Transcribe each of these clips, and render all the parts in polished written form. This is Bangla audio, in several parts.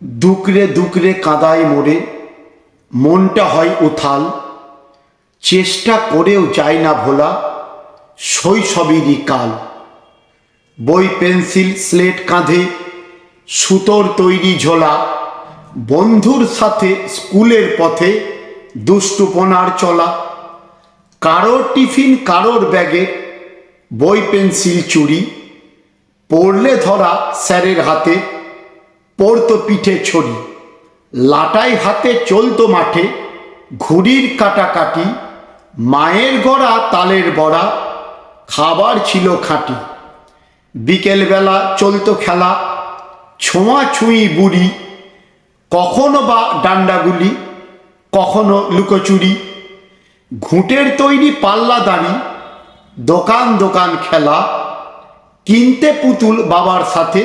দুকরে দুকরে কাদায় মোড়ে মনটা হয় উথাল, চেষ্টা করেও যায় না ভোলা শৈশবেরই কাল। বই পেন্সিল স্লেট কাঁধে সুতোর তৈরি ঝোলা, বন্ধুর সাথে স্কুলের পথে দুষ্টুপনার চলা। কারোর টিফিন কারোর ব্যাগে বই পেন্সিল চুরি, পড়লে ধরা স্যারের হাতে পড়তো পিঠে ছড়ি। লাটাই হাতে চলতো মাঠে ঘুড়ির কাটাকাটি, মায়ের গড়া তালের বড়া খাবার ছিল খাঁটি। বিকেলবেলা চলতো খেলা ছোঁয়াছুঁই বুড়ি, কখনো বা ডান্ডাগুলি কখনো লুকোচুরি। ঘুঁটের তৈরি পাল্লা দাঁড়ি দোকান দোকান খেলা, কিনতে পুতুল বাবার সাথে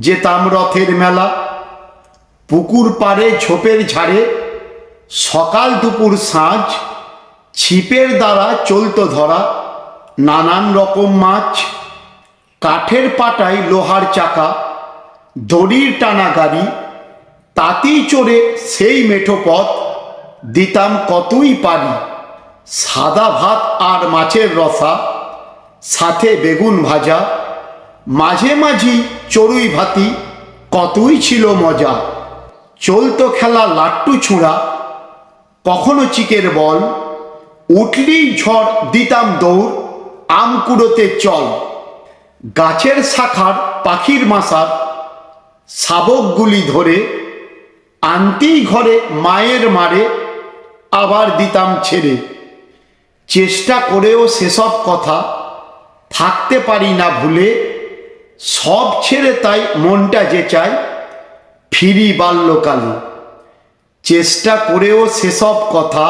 যেতাম রথের মেলা। পুকুর পাড়ে ঝোপের ঝাড়ে সকাল দুপুর সাঁঝ, ছিপের দ্বারা চলতো ধরা নানান রকম মাছ। কাঠের পাটায় লোহার চাকা দড়ির টানা গাড়ি, তাতেই চড়ে সেই মেঠো পথ দিতাম কতই পারি। সাদা ভাত আর মাছের রসা সাথে বেগুন ভাজা, মাঝে মাঝি চড়ুই ভাতি কতই ছিল মজা। চলতো খেলা লাট্টু ছোঁড়া কখনো চিকের বল, উঠলেই ঝড় দিতাম দৌড় আম কুড়োতে চল। গাছের শাখার পাখির মাসার শাবকগুলি ধরে আনতেই ঘরে মায়ের মারে আবার দিতাম ছেড়ে। চেষ্টা করেও সেসব কথা থাকতে পারি না ভুলে, সব ছেড়ে তাই মনটা যে চায় ফিরি বাল্যকালে। চেষ্টা করেও সেসব কথা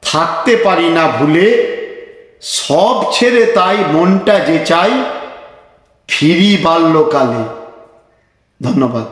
থাকতে পারি না ভুলে, সব ছেড়ে তাই মনটা যে চাই ফিরি বাল্যকালে। ধন্যবাদ।